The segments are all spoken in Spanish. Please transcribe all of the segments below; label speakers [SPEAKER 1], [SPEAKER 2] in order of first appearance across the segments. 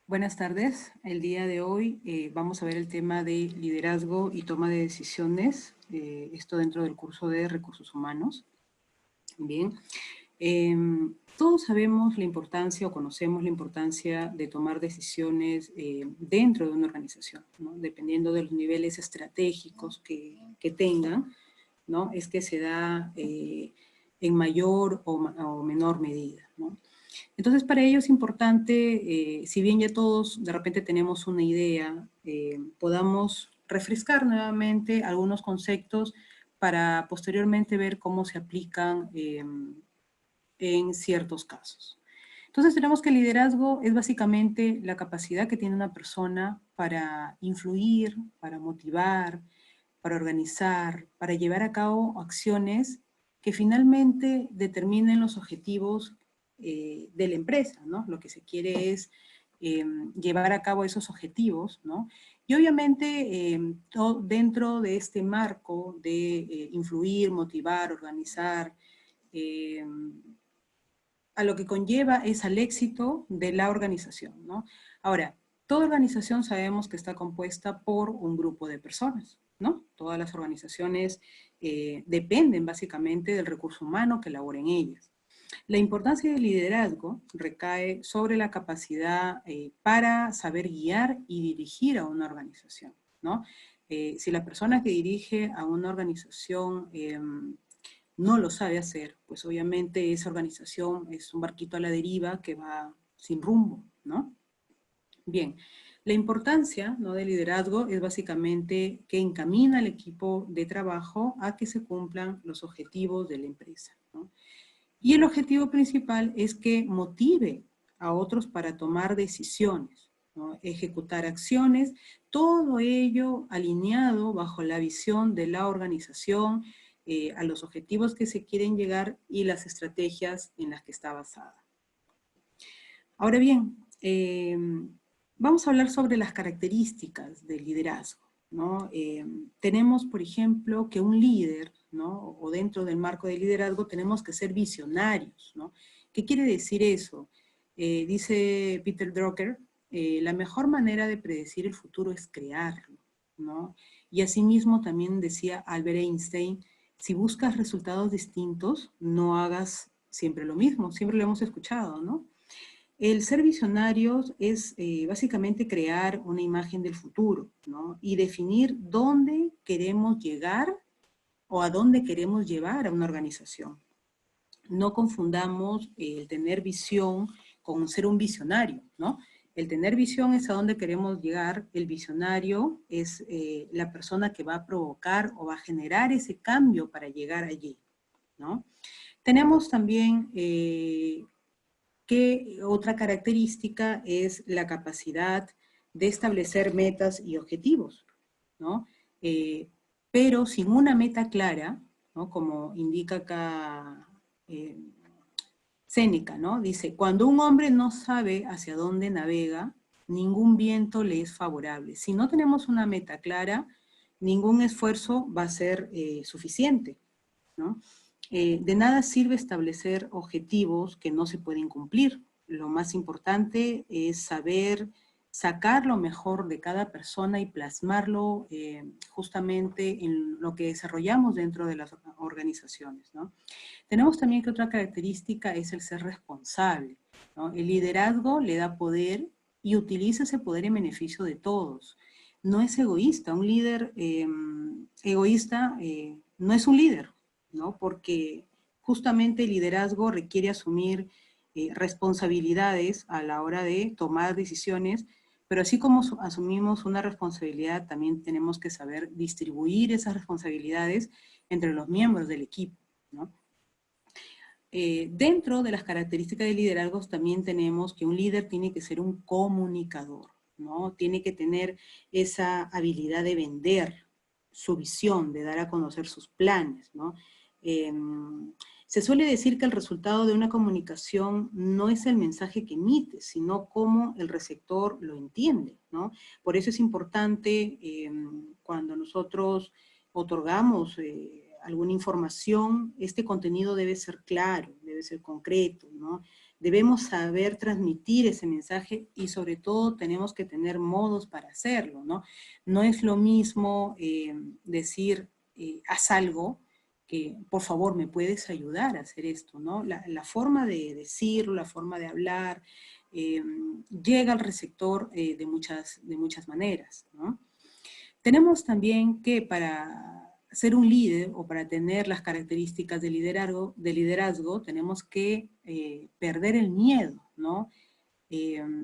[SPEAKER 1] Buenas tardes. El día de hoy vamos a ver el tema de liderazgo y toma de decisiones, esto dentro del curso de recursos humanos. Bien, todos sabemos la importancia o conocemos la importancia de tomar decisiones dentro de una organización, ¿no? Dependiendo de los niveles estratégicos que tengan, ¿no? Es que se da en mayor o menor medida, ¿no? Entonces, para ello es importante, si bien ya todos de repente tenemos una idea, podamos refrescar nuevamente algunos conceptos para posteriormente ver cómo se aplican en ciertos casos. Entonces, tenemos que el liderazgo es básicamente la capacidad que tiene una persona para influir, para motivar, para organizar, para llevar a cabo acciones que finalmente determinen los objetivos de la empresa, ¿no? Lo que se quiere es llevar a cabo esos objetivos, ¿no? Y obviamente dentro de este marco de influir, motivar, organizar, eh, a lo que conlleva es al éxito de la organización, ¿no? Ahora, toda organización sabemos que está compuesta por un grupo de personas, ¿no? Todas las organizaciones dependen básicamente del recurso humano que labora en ellas. La importancia del liderazgo recae sobre la capacidad para saber guiar y dirigir a una organización, ¿no? Si la persona que dirige a una organización no lo sabe hacer, pues obviamente esa organización es un barquito a la deriva que va sin rumbo, ¿no? Bien, la importancia, ¿no?, del liderazgo es básicamente que encamina al equipo de trabajo a que se cumplan los objetivos de la empresa, ¿no? Y el objetivo principal es que motive a otros para tomar decisiones, ¿no? Ejecutar acciones, todo ello alineado bajo la visión de la organización, a los objetivos que se quieren llegar y las estrategias en las que está basada. Ahora bien, vamos a hablar sobre las características del liderazgo, ¿no? Tenemos, por ejemplo, que un líder, ¿no?, o dentro del marco del liderazgo tenemos que ser visionarios, ¿no? ¿Qué quiere decir eso? Dice Peter Drucker, la mejor manera de predecir el futuro es crearlo, ¿no? Y asimismo también decía Albert Einstein, si buscas resultados distintos, no hagas siempre lo mismo, siempre lo hemos escuchado, ¿no? El ser visionarios es básicamente crear una imagen del futuro, ¿no? Y definir dónde queremos llegar o a dónde queremos llevar a una organización. No confundamos el tener visión con ser un visionario, ¿no? El tener visión es a dónde queremos llegar, el visionario es la persona que va a provocar o va a generar ese cambio para llegar allí, ¿no? Tenemos también que otra característica es la capacidad de establecer metas y objetivos, ¿no? Pero sin una meta clara, ¿no?, como indica acá Séneca, ¿no? Dice, cuando un hombre no sabe hacia dónde navega, ningún viento le es favorable. Si no tenemos una meta clara, ningún esfuerzo va a ser suficiente, ¿no? De nada sirve establecer objetivos que no se pueden cumplir. Lo más importante es saber sacar lo mejor de cada persona y plasmarlo justamente en lo que desarrollamos dentro de las organizaciones, ¿no? Tenemos también que otra característica es el ser responsable, ¿no? El liderazgo le da poder y utiliza ese poder en beneficio de todos. No es egoísta, un líder egoísta no es un líder, ¿no? Porque justamente el liderazgo requiere asumir responsabilidades a la hora de tomar decisiones, pero así como asumimos una responsabilidad, también tenemos que saber distribuir esas responsabilidades entre los miembros del equipo, ¿no? Dentro de las características de liderazgo también tenemos que un líder tiene que ser un comunicador, ¿no? Tiene que tener esa habilidad de vender su visión, de dar a conocer sus planes, ¿no? Eh, Se suele decir que el resultado de una comunicación no es el mensaje que emite, sino cómo el receptor lo entiende, ¿no? Por eso es importante cuando nosotros otorgamos alguna información, este contenido debe ser claro, debe ser concreto, ¿no? debemos saber transmitir ese mensaje y sobre todo tenemos que tener modos para hacerlo, ¿no? No es lo mismo decir, haz algo, que por favor me puedes ayudar a hacer esto, ¿no? La forma de decirlo, la forma de hablar, llega al receptor de muchas maneras, ¿no? Tenemos también que para ser un líder o para tener las características de liderazgo tenemos que perder el miedo, ¿no?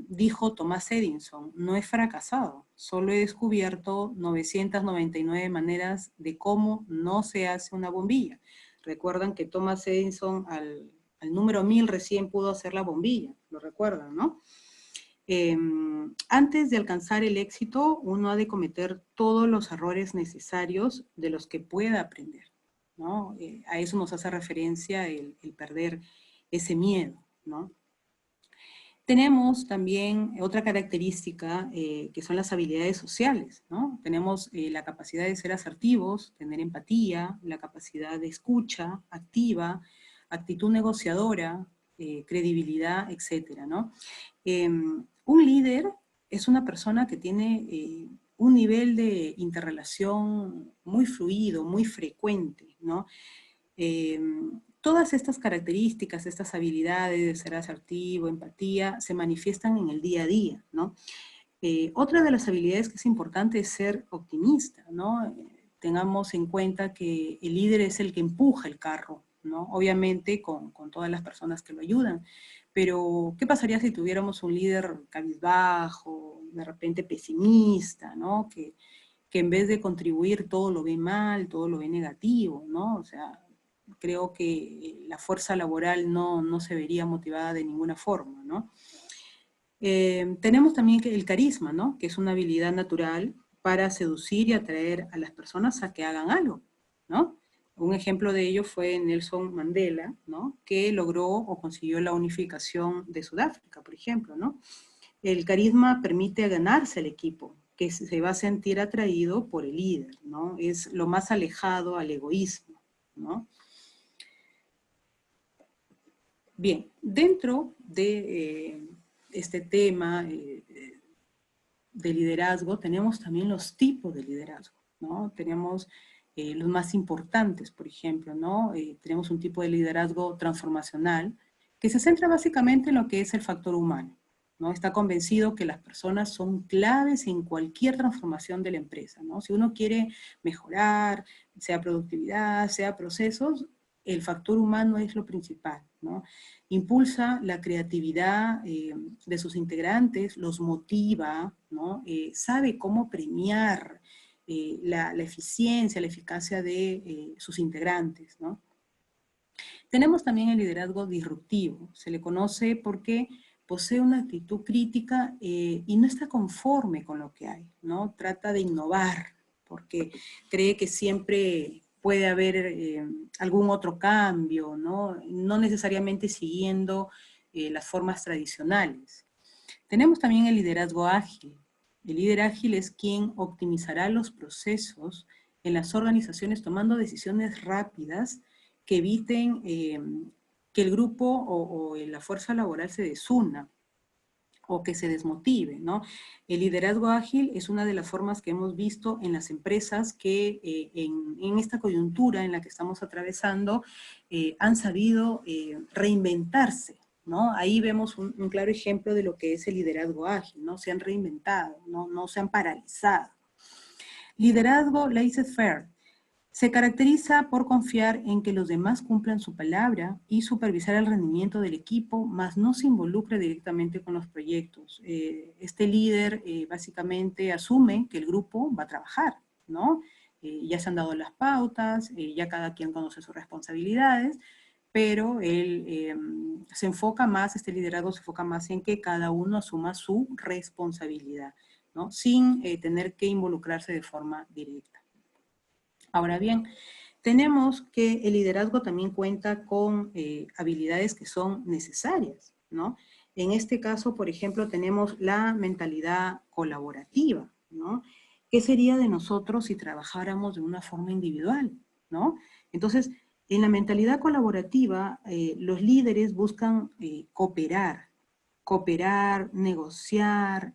[SPEAKER 1] Dijo Thomas Edison, no he fracasado, solo he descubierto 999 maneras de cómo no se hace una bombilla. Recuerdan que Thomas Edison al número 1000 recién pudo hacer la bombilla, lo recuerdan, ¿no? Antes de alcanzar el éxito, uno ha de cometer todos los errores necesarios de los que pueda aprender, ¿no? A eso nos hace referencia el perder ese miedo, ¿no? Tenemos también otra característica que son las habilidades sociales, ¿no? Tenemos la capacidad de ser asertivos, tener empatía, la capacidad de escucha activa, actitud negociadora, credibilidad, etcétera, ¿no? Un líder es una persona que tiene un nivel de interrelación muy fluido, muy frecuente, ¿no? Todas estas características, estas habilidades de ser asertivo, empatía, se manifiestan en el día a día, ¿no? Otra de las habilidades que es importante es ser optimista, ¿no? Tengamos en cuenta que el líder es el que empuja el carro, ¿no? Obviamente con todas las personas que lo ayudan, pero ¿qué pasaría si tuviéramos un líder cabizbajo, de repente pesimista, ¿no? Que en vez de contribuir todo lo ve mal, todo lo ve negativo, ¿no? O sea, creo que la fuerza laboral no se vería motivada de ninguna forma, ¿no? Tenemos también el carisma, ¿no? Que es una habilidad natural para seducir y atraer a las personas a que hagan algo, ¿no? Un ejemplo de ello fue Nelson Mandela, ¿no? Que logró o consiguió la unificación de Sudáfrica, por ejemplo, ¿no? El carisma permite ganarse al equipo, que se va a sentir atraído por el líder, ¿no? Es lo más alejado al egoísmo, ¿no? Bien, dentro de este tema de liderazgo tenemos también los tipos de liderazgo, ¿no? Tenemos los más importantes, por ejemplo, ¿no? Tenemos un tipo de liderazgo transformacional que se centra básicamente en lo que es el factor humano, ¿no? Está convencido que las personas son claves en cualquier transformación de la empresa, ¿no? Si uno quiere mejorar, sea productividad, sea procesos, el factor humano es lo principal, ¿no? Impulsa la creatividad de sus integrantes, los motiva, ¿no? Sabe cómo premiar la eficiencia, la eficacia de sus integrantes, ¿no? Tenemos también el liderazgo disruptivo. Se le conoce porque posee una actitud crítica y no está conforme con lo que hay, ¿no? Trata de innovar porque cree que siempre puede haber algún otro cambio, ¿no? No necesariamente siguiendo las formas tradicionales. Tenemos también el liderazgo ágil. El líder ágil es quien optimizará los procesos en las organizaciones tomando decisiones rápidas que eviten que el grupo o la fuerza laboral se desuna o que se desmotive, ¿no? El liderazgo ágil es una de las formas que hemos visto en las empresas que en esta coyuntura en la que estamos atravesando han sabido reinventarse, ¿no? Ahí vemos un claro ejemplo de lo que es el liderazgo ágil, ¿no? Se han reinventado, no se han paralizado. Liderazgo laissez-faire. Se caracteriza por confiar en que los demás cumplan su palabra y supervisar el rendimiento del equipo, mas no se involucra directamente con los proyectos. Este líder básicamente asume que el grupo va a trabajar, ¿no? Ya se han dado las pautas, ya cada quien conoce sus responsabilidades, pero él se enfoca más, este liderazgo se enfoca más en que cada uno asuma su responsabilidad, ¿no? Sin tener que involucrarse de forma directa. Ahora bien, tenemos que el liderazgo también cuenta con habilidades que son necesarias, ¿no? En este caso, por ejemplo, tenemos la mentalidad colaborativa, ¿no? ¿Qué sería de nosotros si trabajáramos de una forma individual, ¿no? Entonces, En la mentalidad colaborativa, los líderes buscan cooperar, negociar,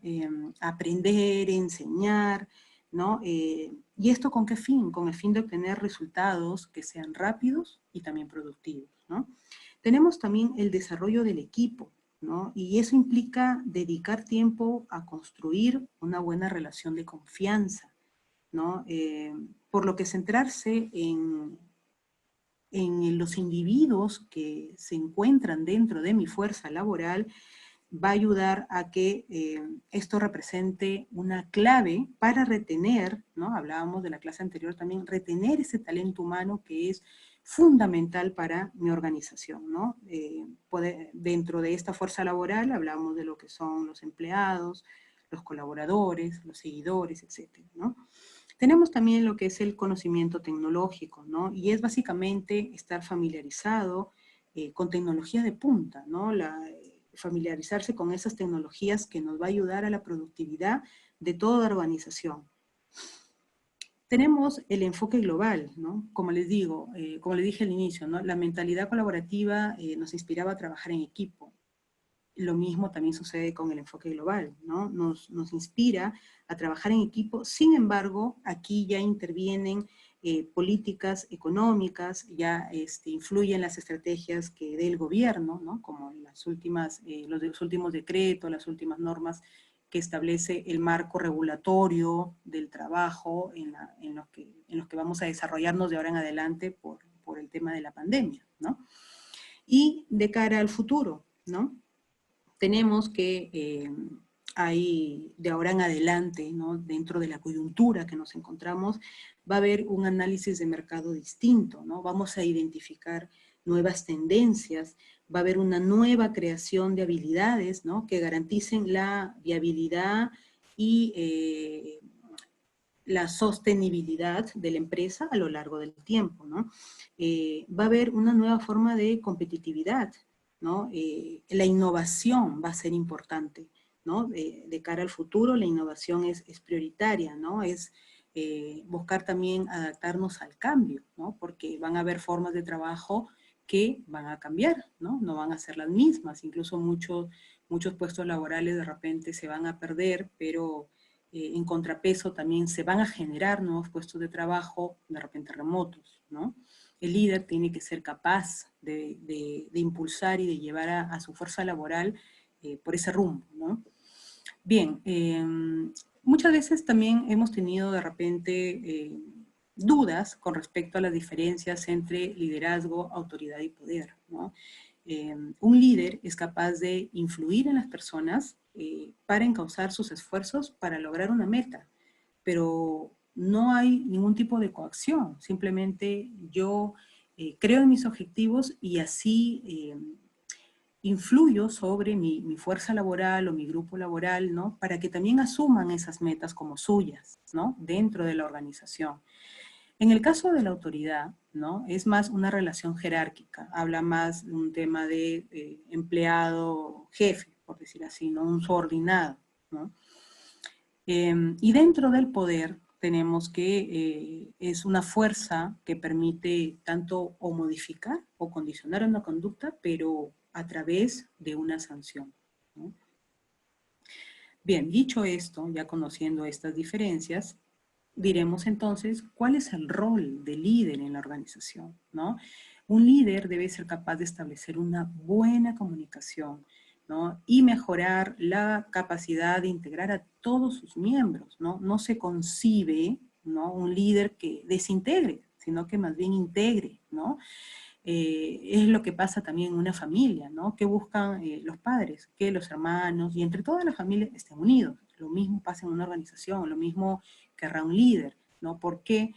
[SPEAKER 1] aprender, enseñar, ¿no? ¿Y esto con qué fin? Con el fin de obtener resultados que sean rápidos y también productivos, ¿no? Tenemos también el desarrollo del equipo, ¿no? Y eso implica dedicar tiempo a construir una buena relación de confianza, ¿no? Por lo que centrarse en los individuos que se encuentran dentro de mi fuerza laboral va a ayudar a que esto represente una clave para retener, ¿no? Hablábamos de la clase anterior también, retener ese talento humano que es fundamental para mi organización, ¿no? Dentro de esta fuerza laboral hablamos de lo que son los empleados, los colaboradores, los seguidores, etcétera, ¿no? Tenemos también lo que es el conocimiento tecnológico, ¿no? Y es básicamente estar familiarizado con tecnología de punta, ¿no? Familiarizarse con esas tecnologías que nos va a ayudar a la productividad de toda organización. Tenemos el enfoque global, ¿no? Como les digo, como les dije al inicio, ¿no? La mentalidad colaborativa nos inspiraba a trabajar en equipo. Lo mismo también sucede con el enfoque global, ¿no? Nos inspira a trabajar en equipo. Sin embargo, aquí ya intervienen políticas económicas, ya influyen las estrategias que dé el gobierno, ¿no? Como los últimos decretos, las últimas normas que establece el marco regulatorio del trabajo en los que vamos a desarrollarnos de ahora en adelante por el tema de la pandemia, ¿no? Y de cara al futuro, ¿no? Tenemos que hay de ahora en adelante, ¿no? Dentro de la coyuntura que nos encontramos, va a haber un análisis de mercado distinto, ¿no? Vamos a identificar nuevas tendencias, va a haber una nueva creación de habilidades, ¿no? Que garanticen la viabilidad y la sostenibilidad de la empresa a lo largo del tiempo, ¿no? Va a haber una nueva forma de competitividad, ¿no? La innovación va a ser importante, ¿no? De cara al futuro, la innovación es prioritaria, ¿no? Es buscar también adaptarnos al cambio, ¿no? Porque van a haber formas de trabajo que van a cambiar, ¿no? No van a ser las mismas, incluso muchos puestos laborales de repente se van a perder, pero en contrapeso también se van a generar nuevos puestos de trabajo, de repente remotos, ¿no? El líder tiene que ser capaz de impulsar y de llevar a su fuerza laboral por ese rumbo, ¿no? Bien, muchas veces también hemos tenido de repente dudas con respecto a las diferencias entre liderazgo, autoridad y poder, ¿no? Un líder es capaz de influir en las personas para encauzar sus esfuerzos para lograr una meta, pero no hay ningún tipo de coacción, simplemente yo creo en mis objetivos y así influyo sobre mi fuerza laboral o mi grupo laboral, ¿no? Para que también asuman esas metas como suyas, ¿no? Dentro de la organización. En el caso de la autoridad, ¿no? Es más una relación jerárquica, habla más de un tema de empleado-jefe, por decir así, ¿no? Un subordinado, ¿no? Y dentro del poder tenemos que es una fuerza que permite tanto o modificar o condicionar una conducta, pero a través de una sanción, ¿no? Bien, dicho esto, ya conociendo estas diferencias, diremos entonces cuál es el rol del líder en la organización, ¿no? Un líder debe ser capaz de establecer una buena comunicación, ¿no? Y mejorar la capacidad de integrar a todos sus miembros, ¿no? No se concibe, ¿no? Un líder que desintegre, sino que más bien integre, ¿no? Es lo que pasa también en una familia, ¿no? Que buscan los padres, que los hermanos y entre todas las familias estén unidos. Lo mismo pasa en una organización, lo mismo querrá un líder, ¿no? Porque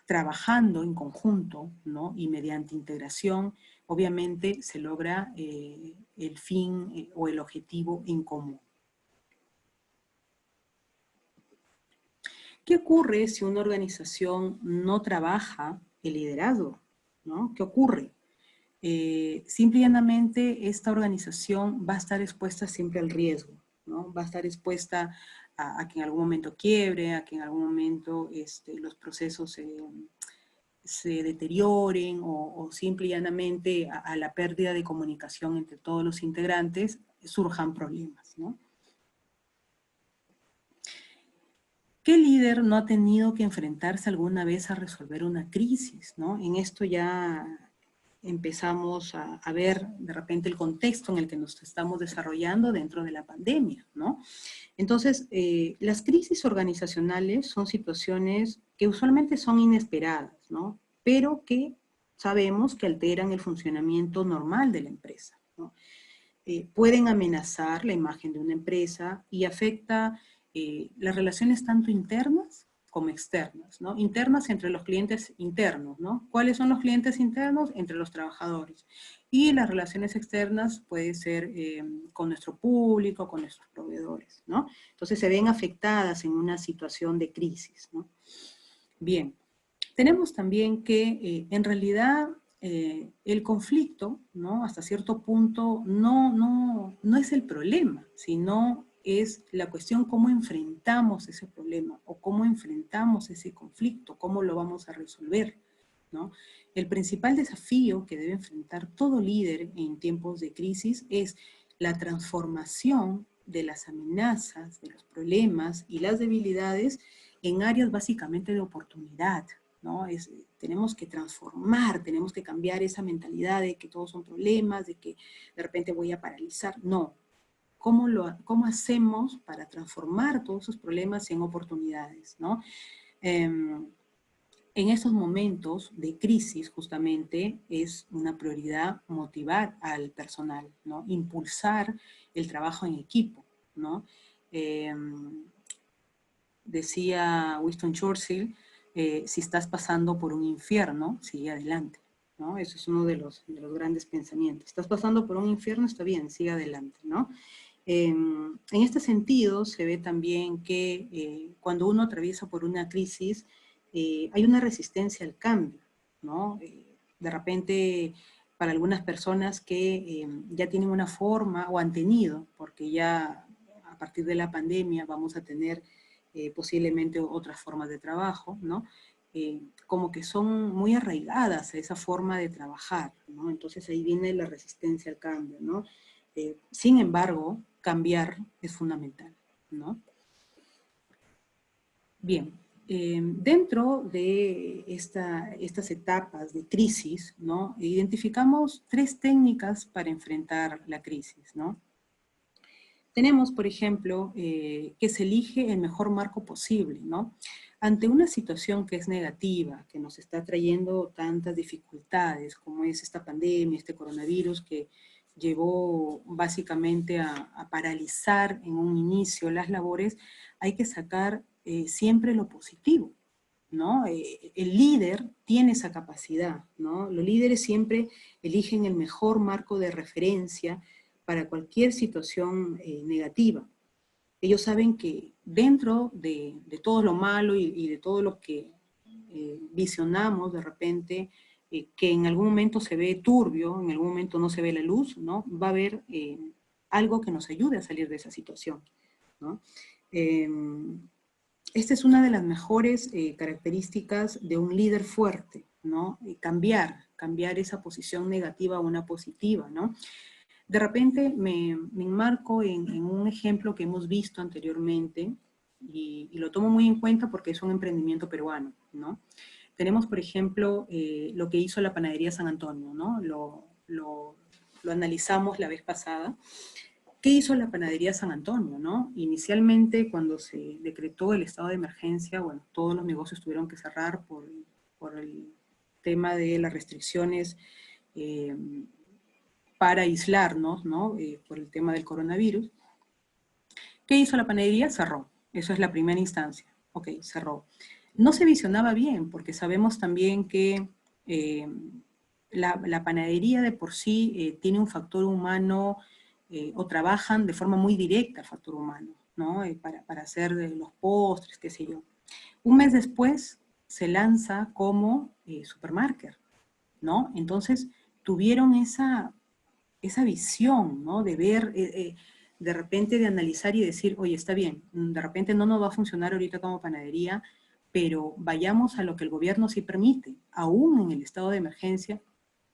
[SPEAKER 1] trabajando en conjunto, ¿no? Y mediante integración, obviamente se logra el fin o el objetivo en común. ¿Qué ocurre si una organización no trabaja el liderazgo? ¿No? ¿Qué ocurre? Simple y llanamente esta organización va a estar expuesta siempre al riesgo, ¿no? Va a estar expuesta a que en algún momento quiebre, a que en algún momento los procesos se deterioren o simple y llanamente a la pérdida de comunicación entre todos los integrantes surjan problemas, ¿no? ¿Qué líder no ha tenido que enfrentarse alguna vez a resolver una crisis, ¿no? En esto ya empezamos a ver de repente el contexto en el que nos estamos desarrollando dentro de la pandemia, ¿no? Entonces, las crisis organizacionales son situaciones que usualmente son inesperadas, ¿no? Pero que sabemos que alteran el funcionamiento normal de la empresa, ¿no? Pueden amenazar la imagen de una empresa y afecta las relaciones tanto internas como externas, ¿no? Internas entre los clientes internos, ¿no? ¿Cuáles son los clientes internos? Entre los trabajadores. Y las relaciones externas puede ser con nuestro público, con nuestros proveedores, ¿no? Entonces se ven afectadas en una situación de crisis, ¿no? Bien, tenemos también que en realidad el conflicto, ¿no? Hasta cierto punto no es el problema, sino es la cuestión cómo enfrentamos ese problema o cómo enfrentamos ese conflicto, cómo lo vamos a resolver, ¿no? El principal desafío que debe enfrentar todo líder en tiempos de crisis es la transformación de las amenazas, de los problemas y las debilidades en áreas básicamente de oportunidad, ¿no? Tenemos que transformar, tenemos que cambiar esa mentalidad de que todos son problemas, de que de repente voy a paralizar. No. ¿Cómo hacemos para transformar todos esos problemas en oportunidades, ¿no? En esos momentos de crisis, justamente, es una prioridad motivar al personal, ¿no? Impulsar el trabajo en equipo, ¿no? Decía Winston Churchill, si estás pasando por un infierno, sigue adelante, ¿no? Eso es uno de los grandes pensamientos. Estás pasando por un infierno, está bien, sigue adelante, ¿no? En este sentido, se ve también que cuando uno atraviesa por una crisis, hay una resistencia al cambio, ¿no? De repente, para algunas personas que ya tienen una forma, o han tenido, porque ya a partir de la pandemia vamos a tener posiblemente otras formas de trabajo, ¿no? Como que son muy arraigadas a esa forma de trabajar, ¿no? Entonces ahí viene la resistencia al cambio, ¿no? Sin embargo, cambiar es fundamental, ¿no? Bien, dentro de estas etapas de crisis, ¿no? Identificamos 3 técnicas para enfrentar la crisis, ¿no? Tenemos, por ejemplo, que se elige el mejor marco posible, ¿no? Ante una situación que es negativa, que nos está trayendo tantas dificultades, como es esta pandemia, este coronavirus que llevó básicamente a paralizar en un inicio las labores, hay que sacar siempre lo positivo, ¿no? El líder tiene esa capacidad, ¿no? Los líderes siempre eligen el mejor marco de referencia para cualquier situación negativa. Ellos saben que dentro de todo lo malo y de todo lo que visionamos de repente, que en algún momento se ve turbio, en algún momento no se ve la luz, ¿no? Va a haber algo que nos ayude a salir de esa situación, ¿no? Esta es una de las mejores características de un líder fuerte, ¿no? Cambiar esa posición negativa a una positiva, ¿no? De repente me enmarco en un ejemplo que hemos visto anteriormente y lo tomo muy en cuenta porque es un emprendimiento peruano, ¿no? Tenemos, por ejemplo, lo que hizo la Panadería San Antonio, ¿no? Lo analizamos la vez pasada. ¿Qué hizo la Panadería San Antonio, no? Inicialmente, cuando se decretó el estado de emergencia, bueno, todos los negocios tuvieron que cerrar por el tema de las restricciones eh, para aislarnos, ¿no? Por el tema del coronavirus. ¿Qué hizo la panadería? Cerró. Eso es la primera instancia. Ok, cerró. No se visionaba bien, porque sabemos también que la panadería de por sí tiene un factor humano o trabajan de forma muy directa el factor humano, ¿no? Para hacer los postres, qué sé yo. Un mes después se lanza como supermarket, ¿no? Entonces tuvieron esa visión, ¿no? De ver, de repente de analizar y decir, oye, está bien, de repente no nos va a funcionar ahorita como panadería, pero vayamos a lo que el gobierno sí permite, aún en el estado de emergencia,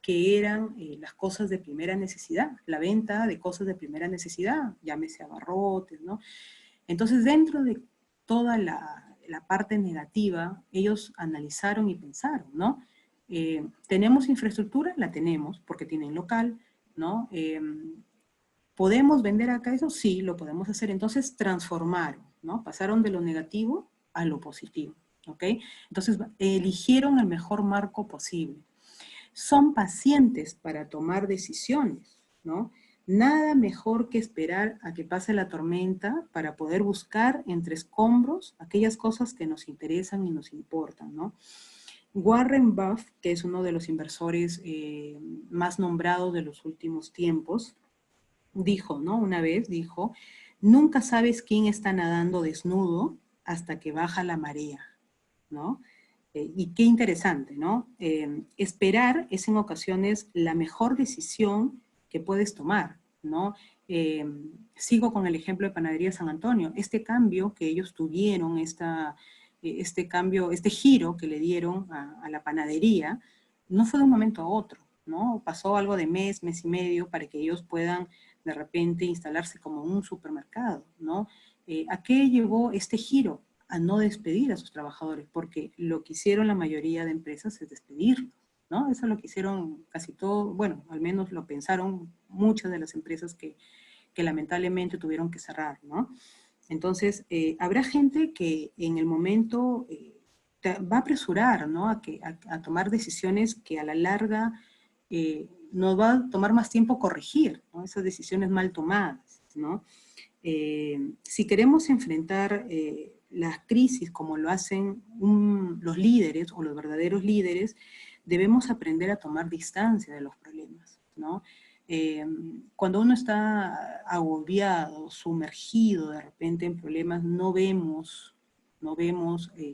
[SPEAKER 1] que eran las cosas de primera necesidad, la venta de cosas de primera necesidad, llámese abarrotes, ¿no? Entonces, dentro de toda la parte negativa, ellos analizaron y pensaron, ¿no? ¿Tenemos infraestructura? La tenemos, porque tienen local, ¿no? ¿Podemos vender acá eso? Sí, lo podemos hacer. Entonces, transformaron, ¿no? Pasaron de lo negativo a lo positivo, ¿ok? Entonces, eligieron el mejor marco posible. Son pacientes para tomar decisiones, ¿no? Nada mejor que esperar a que pase la tormenta para poder buscar entre escombros aquellas cosas que nos interesan y nos importan, ¿no? Warren Buffett, que es uno de los inversores más nombrados de los últimos tiempos, dijo, ¿no? Una vez dijo, nunca sabes quién está nadando desnudo hasta que baja la marea, ¿no? Y qué interesante, ¿no? Esperar es en ocasiones la mejor decisión que puedes tomar, ¿no? Eh, Sigo con el ejemplo de Panadería San Antonio. Este cambio que ellos tuvieron, este cambio, este giro que le dieron a la panadería, no fue de un momento a otro, ¿no? Pasó algo de mes y medio para que ellos puedan de repente instalarse como un supermercado, ¿no? ¿A qué llevó este giro? A no despedir a sus trabajadores, porque lo que hicieron la mayoría de empresas es despedirlos, ¿no? Eso es lo que hicieron casi todo, bueno, al menos lo pensaron muchas de las empresas que lamentablemente tuvieron que cerrar, ¿no? Entonces, habrá gente que en el momento va a apresurar, ¿no? A tomar decisiones que a la larga nos va a tomar más tiempo corregir, ¿no? Esas decisiones mal tomadas, ¿no? Si queremos enfrentar las crisis como lo hacen los líderes o los verdaderos líderes, debemos aprender a tomar distancia de los problemas, ¿no? Cuando uno está agobiado, sumergido de repente en problemas, no vemos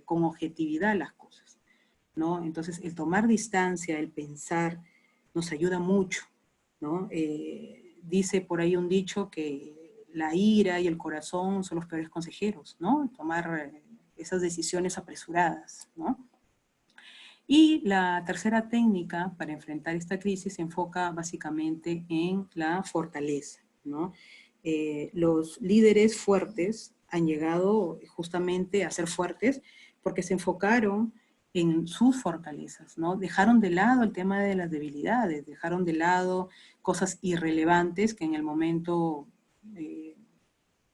[SPEAKER 1] con objetividad las cosas, ¿no? Entonces, el tomar distancia, el pensar, nos ayuda mucho, ¿no? Dice por ahí un dicho que la ira y el corazón son los peores consejeros, ¿no? Tomar esas decisiones apresuradas, ¿no? Y la tercera técnica para enfrentar esta crisis se enfoca básicamente en la fortaleza, ¿no? Los líderes fuertes han llegado justamente a ser fuertes porque se enfocaron en sus fortalezas, ¿no? Dejaron de lado el tema de las debilidades, dejaron de lado cosas irrelevantes que en el momento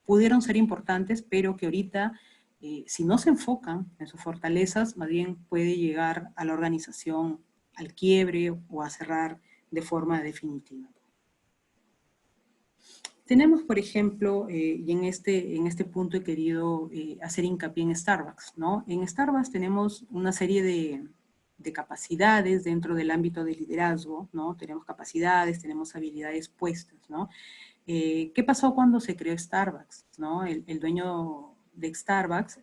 [SPEAKER 1] pudieron ser importantes, pero que ahorita, si no se enfocan en sus fortalezas, más bien puede llegar a la organización al quiebre o a cerrar de forma definitiva. Tenemos, por ejemplo, y en este punto he querido hacer hincapié en Starbucks, ¿no? En Starbucks tenemos una serie de capacidades dentro del ámbito de liderazgo, ¿no? Tenemos capacidades, tenemos habilidades puestas, ¿no? ¿Qué pasó cuando se creó Starbucks? ¿No? El dueño de Starbucks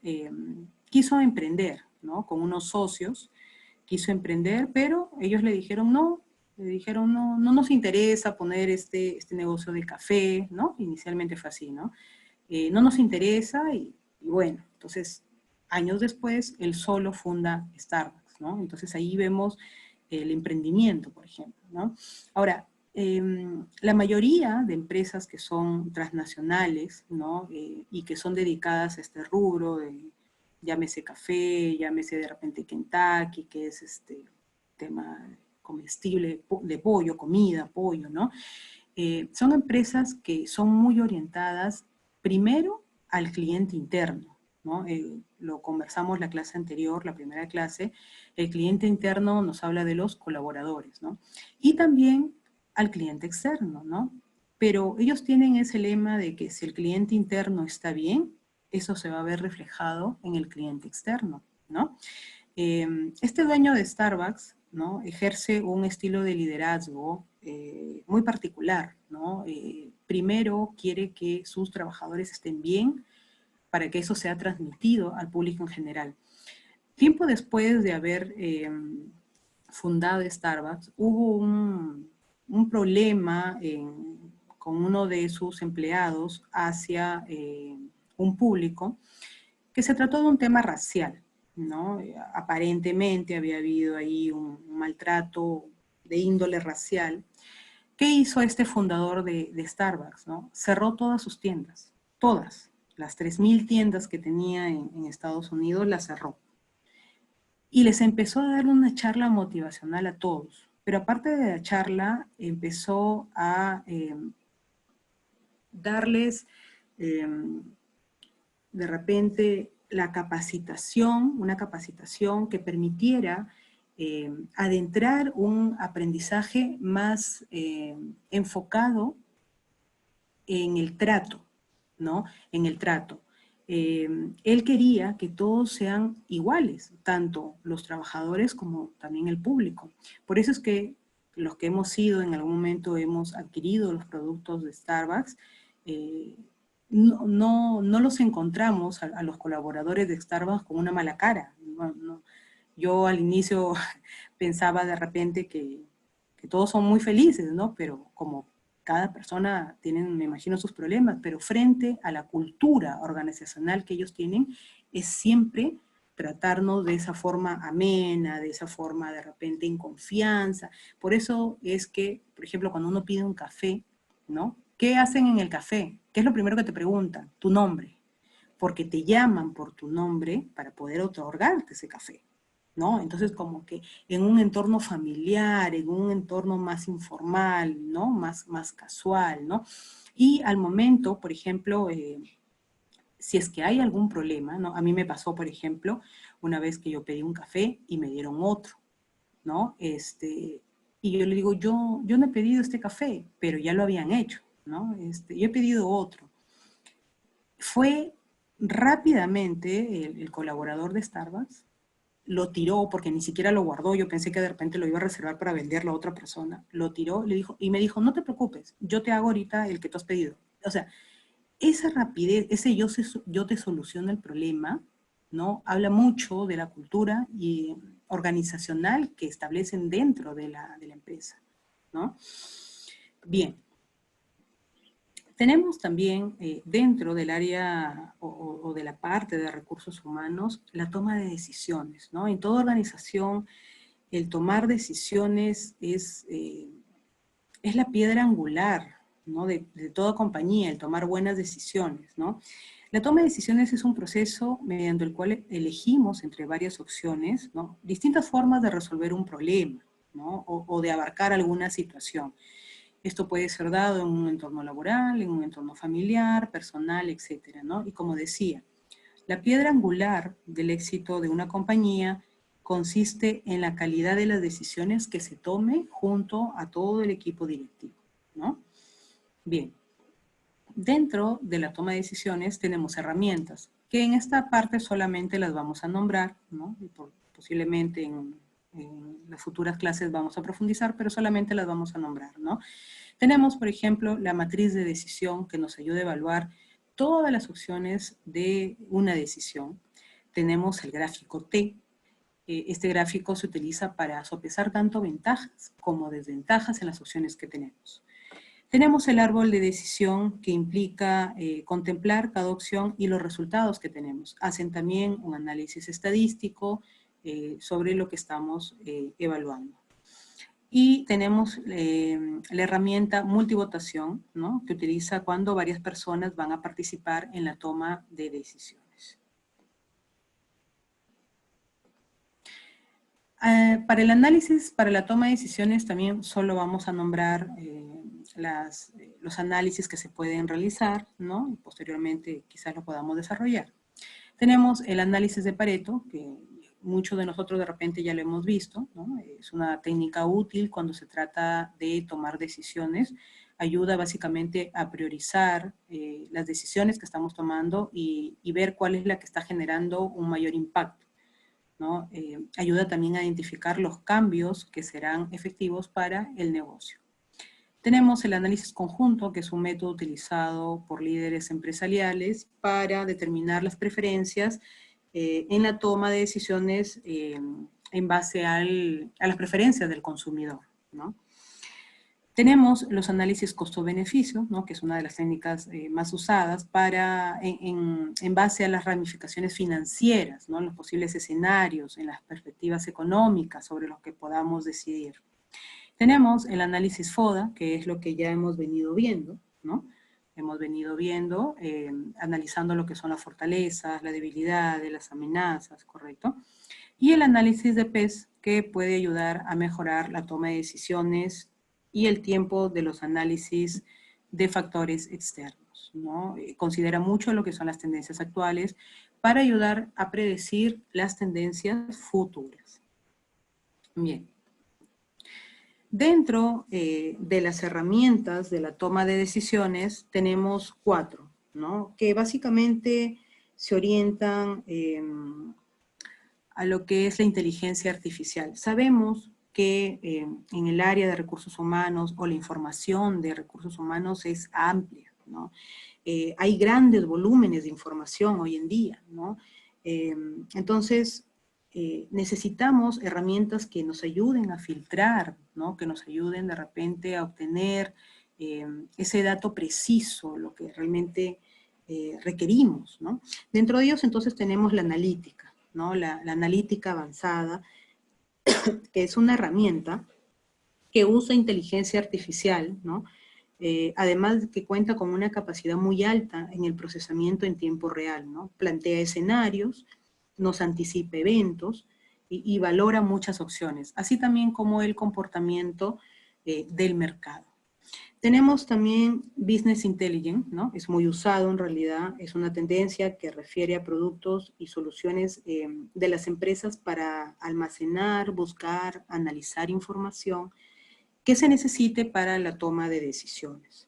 [SPEAKER 1] quiso emprender, ¿no? Con unos socios, quiso emprender, pero ellos le dijeron no, no nos interesa poner este negocio de café, ¿no? Inicialmente fue así, ¿no? No nos interesa y bueno, entonces años después él solo funda Starbucks, ¿no? Entonces ahí vemos el emprendimiento, por ejemplo, ¿no? Ahora, la mayoría de empresas que son transnacionales, ¿no? Y que son dedicadas a este rubro, llámese café, llámese de repente Kentucky, que es este tema comestible de pollo, comida, pollo, ¿no? Son empresas que son muy orientadas primero al cliente interno, ¿no? Lo conversamos la clase anterior, la primera clase, el cliente interno nos habla de los colaboradores, ¿no? Y también al cliente externo, ¿no? Pero ellos tienen ese lema de que si el cliente interno está bien, eso se va a ver reflejado en el cliente externo, ¿no? Este dueño de Starbucks, ¿no? Ejerce un estilo de liderazgo muy particular, ¿no? Primero quiere que sus trabajadores estén bien para que eso sea transmitido al público en general. Tiempo después de haber fundado Starbucks, hubo un problema con uno de sus empleados hacia un público que se trató de un tema racial, ¿no? Aparentemente había habido ahí un maltrato de índole racial. ¿Qué hizo este fundador de Starbucks, ¿no? Cerró todas sus tiendas, todas. Las 3.000 tiendas que tenía en Estados Unidos las cerró. Y les empezó a dar una charla motivacional a todos. Pero aparte de la charla, empezó a darles de repente la capacitación, una capacitación que permitiera adentrar un aprendizaje más enfocado en el trato, ¿no? En el trato. Él quería que todos sean iguales, tanto los trabajadores como también el público. Por eso es que los que hemos sido en algún momento hemos adquirido los productos de Starbucks, no los encontramos a los colaboradores de Starbucks con una mala cara. Yo al inicio pensaba de repente que todos son muy felices, ¿no? Pero como cada persona tiene, me imagino, sus problemas, pero frente a la cultura organizacional que ellos tienen, es siempre tratarnos de esa forma amena, de esa forma de repente en confianza. Por eso es que, por ejemplo, cuando uno pide un café, ¿no? ¿Qué hacen en el café? ¿Qué es lo primero que te preguntan? Tu nombre. Porque te llaman por tu nombre para poder otorgarte ese café, ¿no? Entonces, como que en un entorno familiar, en un entorno más informal, ¿no? Más casual, ¿no? Y al momento, por ejemplo, si es que hay algún problema, ¿no? A mí me pasó, por ejemplo, una vez que yo pedí un café y me dieron otro, ¿no? Y yo le digo, yo no he pedido este café, pero ya lo habían hecho, ¿no? Yo he pedido otro. Fue rápidamente el colaborador de Starbucks, lo tiró porque ni siquiera lo guardó, yo pensé que de repente lo iba a reservar para venderlo a otra persona, lo tiró, le dijo, y me dijo, no te preocupes, yo te hago ahorita el que tú has pedido. O sea, esa rapidez, ese yo te soluciono el problema, ¿no? Habla mucho de la cultura y organizacional que establecen dentro de la empresa, ¿no? Bien. Tenemos también dentro del área o de la parte de recursos humanos la toma de decisiones, ¿no? En toda organización el tomar decisiones es la piedra angular, ¿no? De toda compañía, el tomar buenas decisiones, ¿no? La toma de decisiones es un proceso mediante el cual elegimos entre varias opciones, ¿no? Distintas formas de resolver un problema, ¿no? O de abarcar alguna situación. Esto puede ser dado en un entorno laboral, en un entorno familiar, personal, etcétera, ¿no? Y como decía, la piedra angular del éxito de una compañía consiste en la calidad de las decisiones que se tome junto a todo el equipo directivo, ¿no? Bien, dentro de la toma de decisiones tenemos herramientas, que en esta parte solamente las vamos a nombrar, ¿no? Y posiblemente en las futuras clases vamos a profundizar, pero solamente las vamos a nombrar, ¿no? Tenemos, por ejemplo, la matriz de decisión que nos ayuda a evaluar todas las opciones de una decisión. Tenemos el gráfico T. Este gráfico se utiliza para sopesar tanto ventajas como desventajas en las opciones que tenemos. Tenemos el árbol de decisión que implica contemplar cada opción y los resultados que tenemos. Hacen también un análisis estadístico sobre lo que estamos evaluando. Y tenemos la herramienta multivotación, ¿no? Que utiliza cuando varias personas van a participar en la toma de decisiones. Para el análisis, para la toma de decisiones también solo vamos a nombrar los análisis que se pueden realizar, ¿no? Y posteriormente quizás lo podamos desarrollar. Tenemos el análisis de Pareto, que muchos de nosotros de repente ya lo hemos visto, ¿no? Es una técnica útil cuando se trata de tomar decisiones. Ayuda básicamente a priorizar las decisiones que estamos tomando y ver cuál es la que está generando un mayor impacto, ¿no? Ayuda también a identificar los cambios que serán efectivos para el negocio. Tenemos el análisis conjunto, que es un método utilizado por líderes empresariales para determinar las preferencias en la toma de decisiones en base a las preferencias del consumidor, ¿no? Tenemos los análisis costo-beneficio, ¿no? Que es una de las técnicas más usadas para, en base a las ramificaciones financieras, ¿no? Los posibles escenarios, en las perspectivas económicas sobre los que podamos decidir. Tenemos el análisis FODA, que es lo que ya hemos venido viendo, ¿no? Hemos venido viendo, analizando lo que son las fortalezas, la debilidad, las amenazas, ¿correcto? Y el análisis de PES, que puede ayudar a mejorar la toma de decisiones y el tiempo de los análisis de factores externos, ¿no? Considera mucho lo que son las tendencias actuales para ayudar a predecir las tendencias futuras. Bien. Dentro de las herramientas de la toma de decisiones tenemos 4, ¿no? Que básicamente se orientan a lo que es la inteligencia artificial. Sabemos que en el área de recursos humanos o la información de recursos humanos es amplia, ¿no? Hay grandes volúmenes de información hoy en día, ¿no? Entonces, necesitamos herramientas que nos ayuden a filtrar, ¿no? Que nos ayuden de repente a obtener ese dato preciso, lo que realmente requerimos, ¿no? Dentro de ellos entonces tenemos la analítica, ¿no? La analítica avanzada, que es una herramienta que usa inteligencia artificial, ¿no? Además que cuenta con una capacidad muy alta en el procesamiento en tiempo real, ¿no? Plantea escenarios, nos anticipa eventos y valora muchas opciones, así también como el comportamiento del mercado. Tenemos también Business Intelligence, ¿no? Es muy usado en realidad, es una tendencia que refiere a productos y soluciones de las empresas para almacenar, buscar, analizar información que se necesite para la toma de decisiones.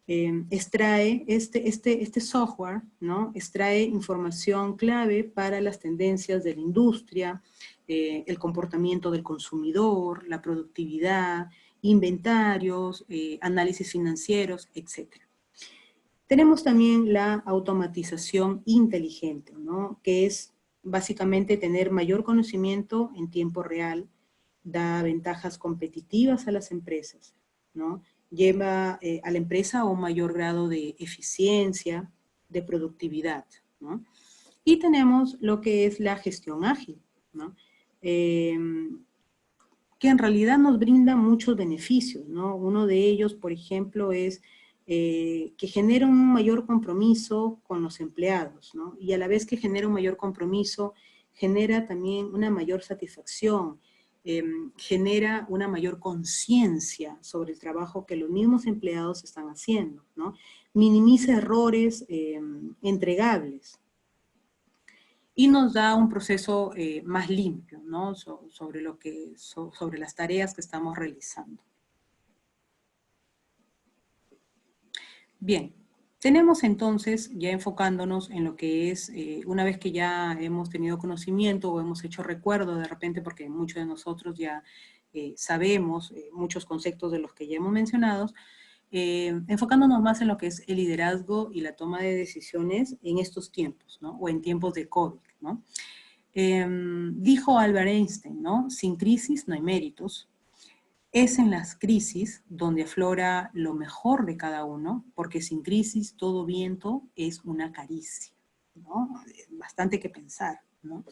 [SPEAKER 1] Extrae este software, ¿no? Extrae información clave para las tendencias de la industria, el comportamiento del consumidor, la productividad, inventarios, análisis financieros, etc. Tenemos también la automatización inteligente, ¿no? Que es básicamente tener mayor conocimiento en tiempo real, da ventajas competitivas a las empresas, ¿no? Lleva a la empresa a un mayor grado de eficiencia, de productividad, ¿no? Y tenemos lo que es la gestión ágil, ¿no? Que en realidad nos brinda muchos beneficios, ¿no? Uno de ellos, por ejemplo, es que genera un mayor compromiso con los empleados, ¿no? Y a la vez que genera un mayor compromiso, genera también una mayor satisfacción, genera una mayor conciencia sobre el trabajo que los mismos empleados están haciendo, ¿no? Minimiza errores entregables, y nos da un proceso más limpio, ¿no? Sobre las tareas que estamos realizando. Bien, tenemos entonces, ya enfocándonos en lo que es, una vez que ya hemos tenido conocimiento o hemos hecho recuerdo de repente, porque muchos de nosotros ya sabemos muchos conceptos de los que ya hemos mencionado, enfocándonos más en lo que es el liderazgo y la toma de decisiones en estos tiempos, ¿no? O en tiempos de COVID, ¿no? Dijo Albert Einstein, ¿no? Sin crisis no hay méritos. Es en las crisis donde aflora lo mejor de cada uno, porque sin crisis todo viento es una caricia, ¿no? Bastante que pensar, ¿no?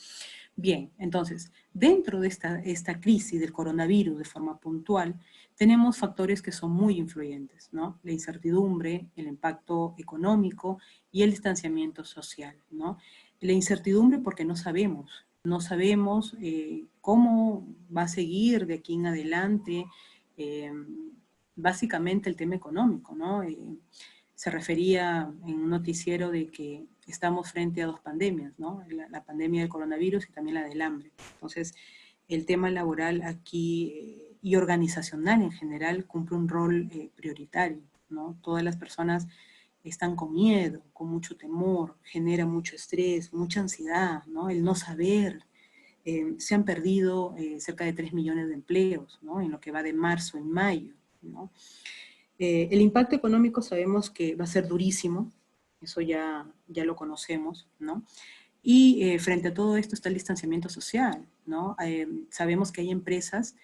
[SPEAKER 1] Bien, entonces, dentro de esta crisis del coronavirus de forma puntual, tenemos factores que son muy influyentes, ¿no? La incertidumbre, el impacto económico y el distanciamiento social, ¿no? La incertidumbre porque no sabemos cómo va a seguir de aquí en adelante, básicamente el tema económico, ¿no? Se refería en un noticiero de que estamos frente a 2 pandemias, ¿no? La pandemia del coronavirus y también la del hambre. Entonces, el tema laboral aquí y organizacional en general cumple un rol prioritario, ¿no? Todas las personas están con miedo, con mucho temor, genera mucho estrés, mucha ansiedad, ¿no? El no saber. Se han perdido cerca de 3 millones de empleos, ¿no? En lo que va de marzo en mayo, ¿no? El impacto económico sabemos que va a ser durísimo, eso ya lo conocemos, ¿no? Y frente a todo esto está el distanciamiento social, ¿no? Sabemos que hay empresas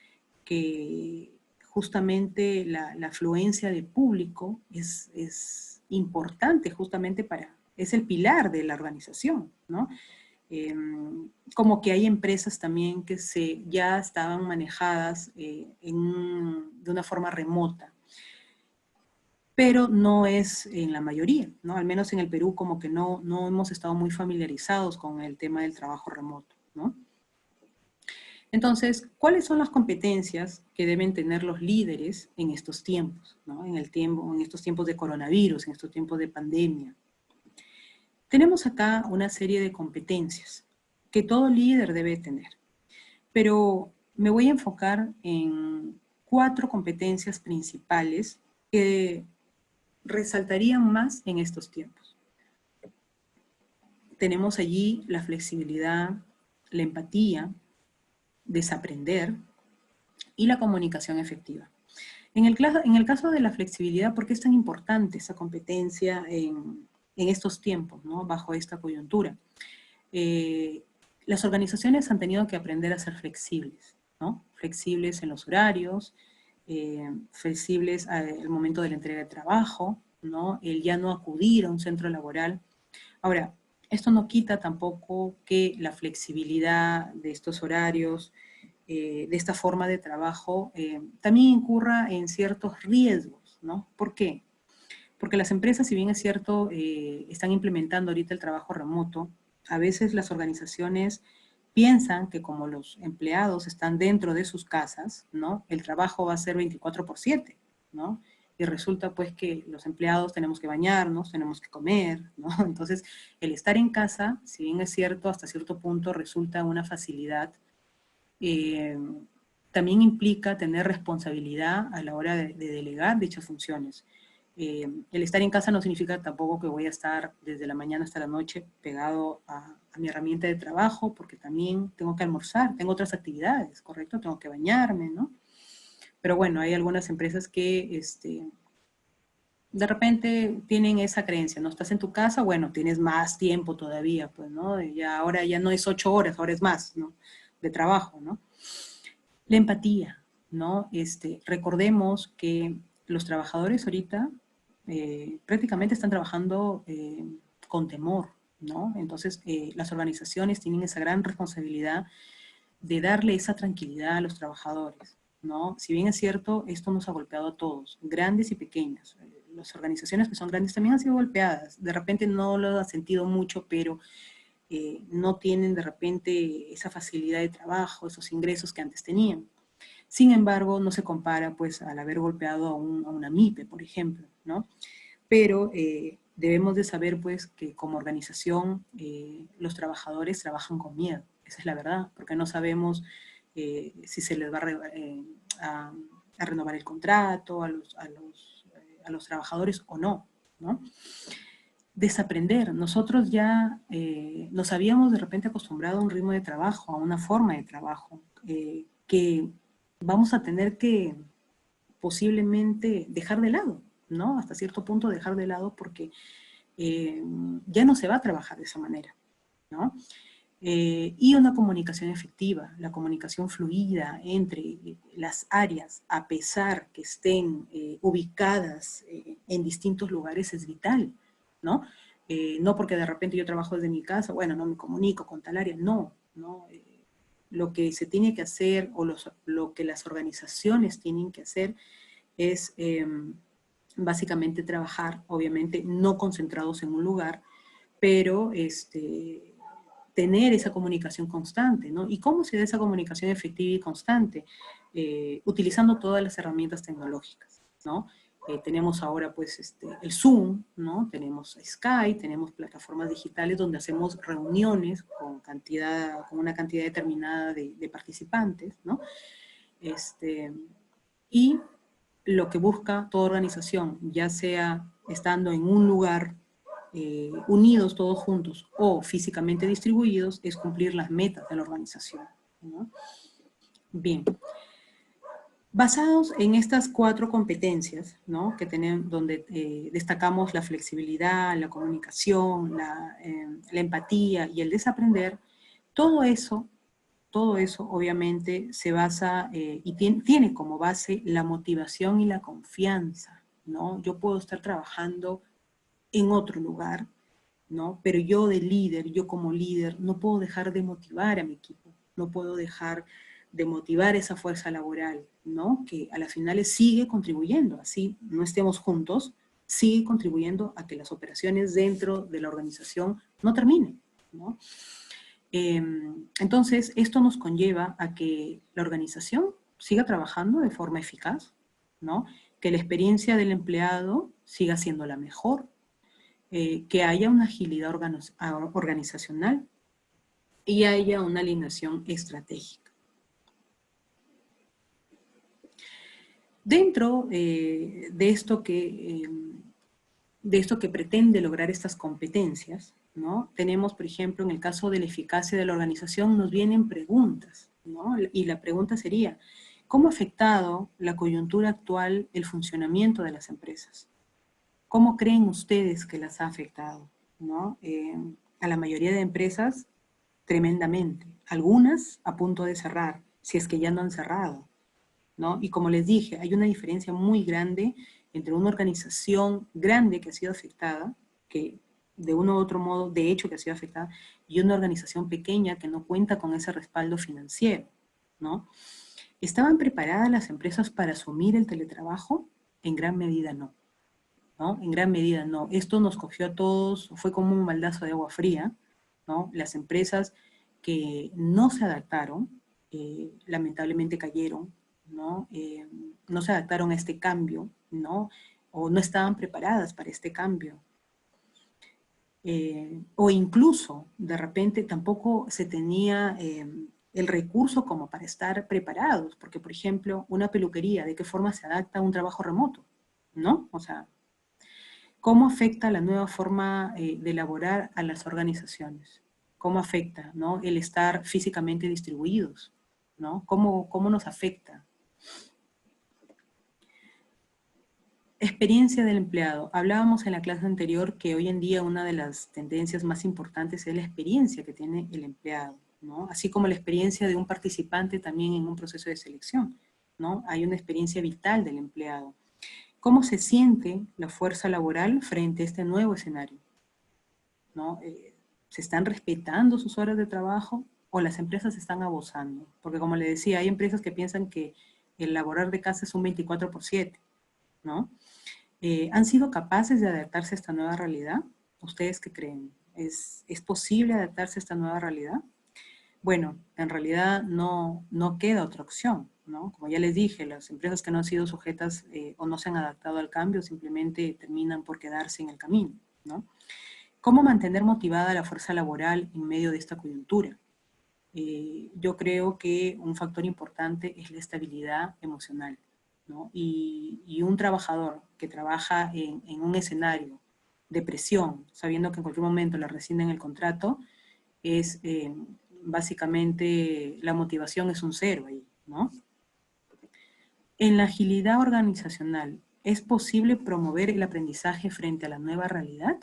[SPEAKER 1] que justamente la afluencia de público es importante justamente es el pilar de la organización, ¿no? Como que hay empresas también que ya estaban manejadas de una forma remota, pero no es en la mayoría, ¿no? Al menos en el Perú como que no hemos estado muy familiarizados con el tema del trabajo remoto, ¿no? Entonces, ¿cuáles son las competencias que deben tener los líderes en estos tiempos, ¿no? En estos tiempos de coronavirus, en estos tiempos de pandemia? Tenemos acá una serie de competencias que todo líder debe tener, pero me voy a enfocar en 4 competencias principales que resaltarían más en estos tiempos. Tenemos allí la flexibilidad, la empatía, desaprender y la comunicación efectiva. En el caso de la flexibilidad, ¿por qué es tan importante esa competencia en estos tiempos, ¿no? Bajo esta coyuntura? Las organizaciones han tenido que aprender a ser flexibles, ¿no? Flexibles en los horarios, flexibles al momento de la entrega de trabajo, ¿no? El ya no acudir a un centro laboral. Ahora, esto no quita tampoco que la flexibilidad de estos horarios, de esta forma de trabajo, también incurra en ciertos riesgos, ¿no? ¿Por qué? Porque las empresas, si bien es cierto, están implementando ahorita el trabajo remoto, a veces las organizaciones piensan que como los empleados están dentro de sus casas, ¿no? El trabajo va a ser 24/7, ¿no? Y resulta pues que los empleados tenemos que bañarnos, tenemos que comer, ¿no? Entonces, el estar en casa, si bien es cierto, hasta cierto punto resulta una facilidad, eh, también implica tener responsabilidad a la hora de delegar dichas funciones. El estar en casa no significa tampoco que voy a estar desde la mañana hasta la noche pegado a mi herramienta de trabajo, porque también tengo que almorzar, tengo otras actividades, ¿correcto? Tengo que bañarme, ¿no? Pero bueno, hay algunas empresas que de repente tienen esa creencia, ¿no? Estás en tu casa, bueno, tienes más tiempo todavía, pues, ¿no? Ahora ya no es 8 horas, ahora es más, ¿no? De trabajo, ¿no? La empatía, ¿no? Recordemos que los trabajadores ahorita prácticamente están trabajando con temor, ¿no? Entonces, las organizaciones tienen esa gran responsabilidad de darle esa tranquilidad a los trabajadores, ¿no? Si bien es cierto, esto nos ha golpeado a todos, grandes y pequeñas. Las organizaciones que son grandes también han sido golpeadas. De repente no lo han sentido mucho, pero no tienen de repente esa facilidad de trabajo, esos ingresos que antes tenían. Sin embargo, no se compara pues al haber golpeado a una MIPE, por ejemplo, ¿no? Pero debemos de saber pues que como organización los trabajadores trabajan con miedo, esa es la verdad, porque no sabemos si se les va a renovar el contrato a los trabajadores o no, ¿no? Desaprender. Nosotros ya nos habíamos de repente acostumbrado a un ritmo de trabajo, a una forma de trabajo, que vamos a tener que posiblemente dejar de lado, ¿no? Hasta cierto punto dejar de lado porque ya no se va a trabajar de esa manera, ¿no? Y una comunicación efectiva, la comunicación fluida entre las áreas, a pesar que estén ubicadas en distintos lugares, es vital, ¿no? No porque de repente yo trabajo desde mi casa, bueno, no me comunico con tal área, no, ¿no? Lo que se tiene que hacer o lo que las organizaciones tienen que hacer es básicamente trabajar, obviamente no concentrados en un lugar, pero tener esa comunicación constante, ¿no? ¿Y cómo se da esa comunicación efectiva y constante? Utilizando todas las herramientas tecnológicas, ¿no? Tenemos ahora pues el Zoom, ¿no? Tenemos Skype, tenemos plataformas digitales donde hacemos reuniones con una cantidad determinada de participantes, ¿no? Y lo que busca toda organización, ya sea estando en un lugar unidos todos juntos o físicamente distribuidos, es cumplir las metas de la organización, ¿no? Bien, basados en estas 4 competencias, ¿no? Que tenemos, donde destacamos la flexibilidad, la comunicación, la empatía y el desaprender, todo eso todo eso obviamente se basa y tiene como base la motivación y la confianza, ¿no? Yo puedo estar trabajando en otro lugar, ¿no? Pero yo de líder, yo como líder, no puedo dejar de motivar a mi equipo, no puedo dejar de motivar esa fuerza laboral, ¿no? Que a las finales sigue contribuyendo, así no estemos juntos, sigue contribuyendo a que las operaciones dentro de la organización no terminen, ¿no? Entonces, esto nos conlleva a que la organización siga trabajando de forma eficaz, ¿no? Que la experiencia del empleado siga siendo la mejor, que haya una agilidad organizacional y haya una alineación estratégica. Dentro de esto que pretende lograr estas competencias, ¿no? Tenemos, por ejemplo, en el caso de la eficacia de la organización, nos vienen preguntas, ¿no? Y la pregunta sería, ¿cómo ha afectado la coyuntura actual el funcionamiento de las empresas? ¿Cómo creen ustedes que las ha afectado? ¿No? A la mayoría de empresas, tremendamente. Algunas a punto de cerrar, si es que ya no han cerrado, ¿no? Y como les dije, hay una diferencia muy grande entre una organización grande que ha sido afectada, que de uno u otro modo, de hecho, que ha sido afectada, y una organización pequeña que no cuenta con ese respaldo financiero, ¿no? ¿Estaban preparadas las empresas para asumir el teletrabajo? En gran medida no, ¿no? En gran medida no. Esto nos cogió a todos, fue como un baldazo de agua fría, ¿no? Las empresas que no se adaptaron, lamentablemente cayeron, ¿no? No se adaptaron a este cambio, ¿no? O no estaban preparadas para este cambio. O incluso, de repente, tampoco se tenía el recurso como para estar preparados, porque, por ejemplo, una peluquería, ¿de qué forma se adapta a un trabajo remoto? ¿No? O sea, ¿cómo afecta la nueva forma de elaborar a las organizaciones? ¿Cómo afecta, ¿no? El estar físicamente distribuidos, ¿no? ¿Cómo nos afecta? Experiencia del empleado. Hablábamos en la clase anterior que hoy en día una de las tendencias más importantes es la experiencia que tiene el empleado, ¿no? Así como la experiencia de un participante también en un proceso de selección, ¿no? Hay una experiencia vital del empleado. ¿Cómo se siente la fuerza laboral frente a este nuevo escenario? ¿No? ¿Se están respetando sus horas de trabajo o las empresas están abusando? Porque como le decía, hay empresas que piensan que el laborar de casa es un 24/7, ¿no? ¿Han sido capaces de adaptarse a esta nueva realidad? ¿Ustedes qué creen? ¿Es posible adaptarse a esta nueva realidad? Bueno, en realidad no queda otra opción, ¿no? Como ya les dije, las empresas que no han sido sujetas o no se han adaptado al cambio simplemente terminan por quedarse en el camino, ¿no? ¿Cómo mantener motivada la fuerza laboral en medio de esta coyuntura? Yo creo que un factor importante es la estabilidad emocional, ¿no? Y un trabajador que trabaja en un escenario de presión, sabiendo que en cualquier momento le rescinden el contrato, es básicamente la motivación es un cero ahí, ¿no? En la agilidad organizacional, ¿es posible promover el aprendizaje frente a la nueva realidad?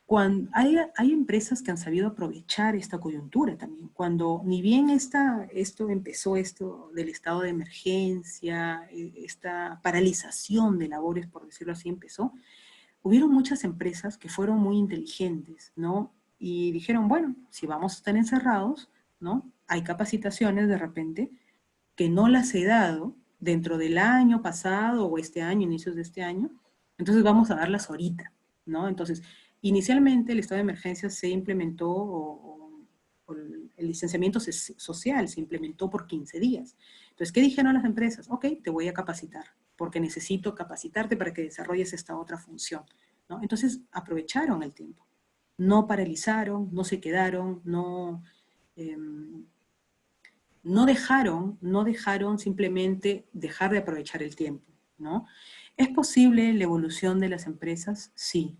[SPEAKER 1] Cuando hay empresas que han sabido aprovechar esta coyuntura también. Cuando ni bien esto empezó, esto del estado de emergencia, esta paralización de labores, por decirlo así, empezó, hubieron muchas empresas que fueron muy inteligentes, ¿no? Y dijeron, bueno, si vamos a estar encerrados, ¿no? Hay capacitaciones de repente que no las he dado dentro del año pasado o este año, inicios de este año, entonces vamos a darlas ahorita, ¿no? Entonces, inicialmente el estado de emergencia se implementó o el licenciamiento social se implementó por 15 días. Entonces, ¿qué dijeron las empresas? Ok, te voy a capacitar, porque necesito capacitarte para que desarrolles esta otra función, ¿no? Entonces, aprovecharon el tiempo. No paralizaron, no se quedaron, no dejaron simplemente dejar de aprovechar el tiempo, ¿no? ¿Es posible la evolución de las empresas? Sí,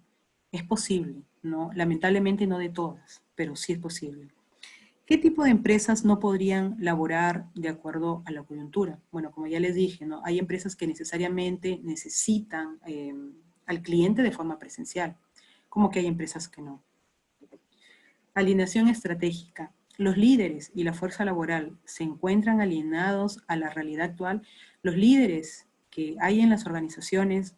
[SPEAKER 1] es posible, ¿no? Lamentablemente no de todas, pero sí es posible. ¿Qué tipo de empresas no podrían laborar de acuerdo a la coyuntura? Bueno, como ya les dije, ¿no? Hay empresas que necesariamente necesitan al cliente de forma presencial, como que hay empresas que no. Alineación estratégica. los líderes y la fuerza laboral se encuentran alineados a la realidad actual, los líderes que hay en las organizaciones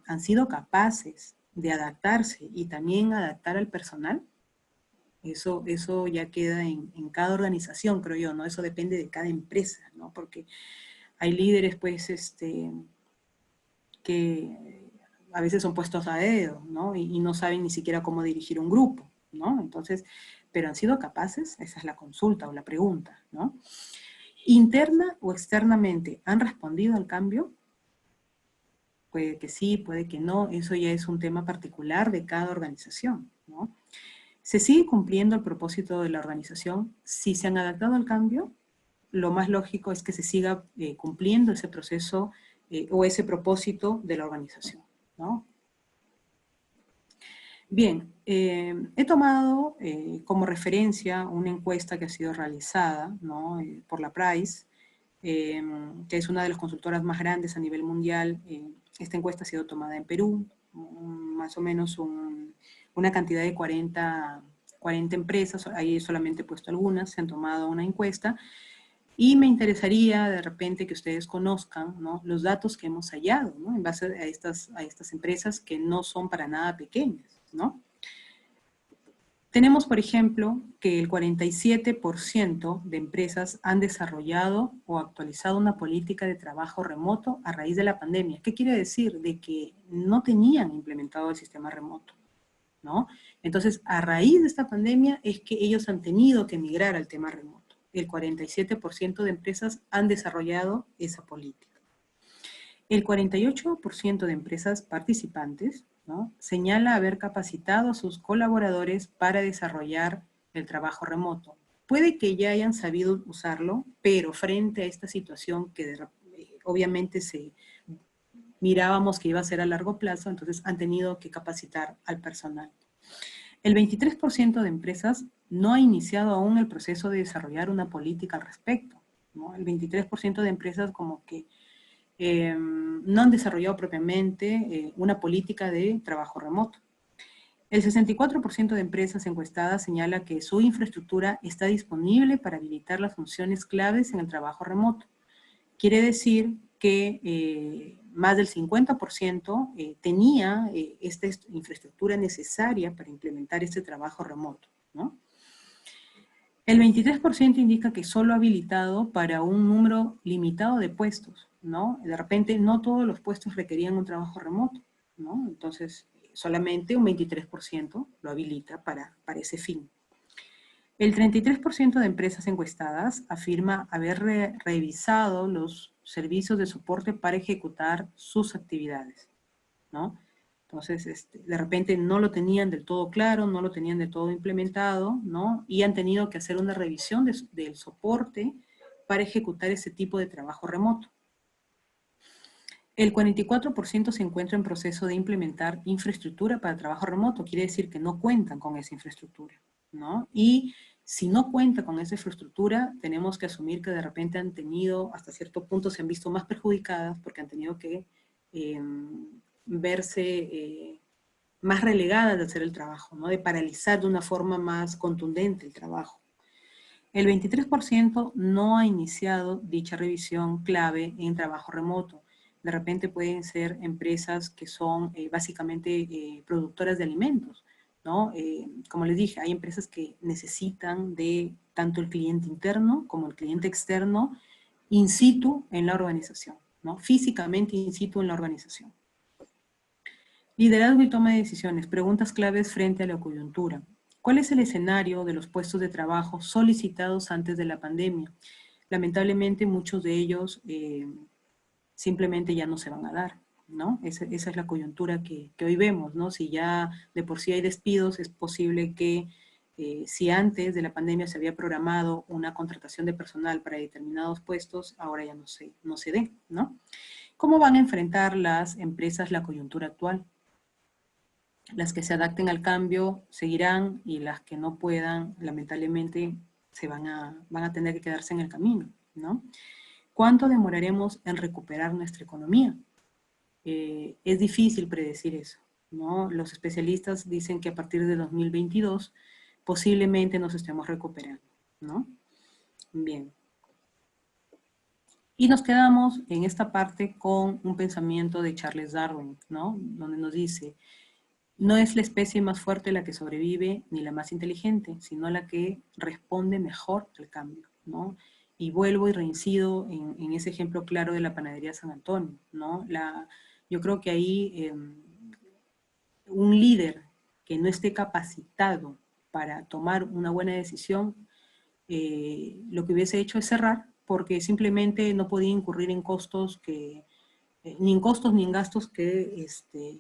[SPEAKER 1] han sido capaces de adaptarse y también adaptar al personal. Eso ya queda en cada organización, creo yo, ¿no? Eso depende de cada empresa, ¿no? Porque hay líderes, pues, que a veces son puestos a dedo, ¿no? Y no saben ni siquiera cómo dirigir un grupo, ¿no? Entonces, pero han sido capaces, esa es la consulta o la pregunta, ¿no? Interna o externamente, ¿han respondido al cambio? Puede que sí, puede que no, eso ya es un tema particular de cada organización, ¿no? ¿Se sigue cumpliendo el propósito de la organización? Si se han adaptado al cambio, lo más lógico es que se siga cumpliendo ese proceso o ese propósito de la organización, ¿no? Bien, he tomado como referencia una encuesta que ha sido realizada, ¿no? Por la Price, que es una de las consultoras más grandes a nivel mundial. Esta encuesta ha sido tomada en Perú, más o menos una cantidad de 40 empresas, ahí solamente he puesto algunas, se han tomado una encuesta, y me interesaría de repente que ustedes conozcan, ¿no?, los datos que hemos hallado, ¿no?, en base a estas empresas que no son para nada pequeñas, ¿no? Tenemos, por ejemplo, que el 47% de empresas han desarrollado o actualizado una política de trabajo remoto a raíz de la pandemia. ¿Qué quiere decir? De que no tenían implementado el sistema remoto, ¿no? Entonces, a raíz de esta pandemia es que ellos han tenido que migrar al tema remoto. El 47% de empresas han desarrollado esa política. El 48% de empresas participantes, ¿no?, señala haber capacitado a sus colaboradores para desarrollar el trabajo remoto. Puede que ya hayan sabido usarlo, pero frente a esta situación que obviamente mirábamos que iba a ser a largo plazo, entonces han tenido que capacitar al personal. El 23% de empresas no ha iniciado aún el proceso de desarrollar una política al respecto, ¿no? El 23% de empresas como que no han desarrollado propiamente una política de trabajo remoto. El 64% de empresas encuestadas señala que su infraestructura está disponible para habilitar las funciones claves en el trabajo remoto. Quiere decir que más del 50% tenía esta infraestructura necesaria para implementar este trabajo remoto, ¿no? El 23% indica que solo ha habilitado para un número limitado de puestos, ¿no? De repente no todos los puestos requerían un trabajo remoto, ¿no? Entonces solamente un 23% lo habilita para ese fin. El 33% de empresas encuestadas afirma haber revisado los servicios de soporte para ejecutar sus actividades, ¿no? Entonces, de repente no lo tenían del todo claro, no lo tenían del todo implementado, ¿no? Y han tenido que hacer una revisión del soporte para ejecutar ese tipo de trabajo remoto. El 44% se encuentra en proceso de implementar infraestructura para trabajo remoto, quiere decir que no cuentan con esa infraestructura, ¿no? Y si no cuenta con esa infraestructura, tenemos que asumir que de repente han tenido, hasta cierto punto se han visto más perjudicadas porque han tenido que verse más relegadas de hacer el trabajo, ¿no?, de paralizar de una forma más contundente el trabajo. El 23% no ha iniciado dicha revisión clave en trabajo remoto. De repente pueden ser empresas que son básicamente productoras de alimentos, ¿no? Como les dije, hay empresas que necesitan de tanto el cliente interno como el cliente externo in situ en la organización, ¿no? Físicamente in situ en la organización. Liderazgo y toma de decisiones, preguntas claves frente a la coyuntura. ¿Cuál es el escenario de los puestos de trabajo solicitados antes de la pandemia? Lamentablemente muchos de ellos simplemente ya no se van a dar, ¿no? Esa es la coyuntura que hoy vemos, ¿no? Si ya de por sí hay despidos, es posible que si antes de la pandemia se había programado una contratación de personal para determinados puestos, ahora ya no se dé, ¿no? ¿Cómo van a enfrentar las empresas la coyuntura actual? Las que se adapten al cambio seguirán y las que no puedan, lamentablemente, van a tener que quedarse en el camino, ¿no? ¿Cuánto demoraremos en recuperar nuestra economía? Es difícil predecir eso, ¿no? Los especialistas dicen que a partir de 2022 posiblemente nos estemos recuperando, ¿no? Bien. Y nos quedamos en esta parte con un pensamiento de Charles Darwin, ¿no? Donde nos dice, no es la especie más fuerte la que sobrevive ni la más inteligente, sino la que responde mejor al cambio, ¿no? Y vuelvo y reincido en ese ejemplo claro de la panadería San Antonio, ¿no? Yo creo que ahí un líder que no esté capacitado para tomar una buena decisión, lo que hubiese hecho es cerrar, porque simplemente no podía incurrir en costos ni en costos ni en gastos que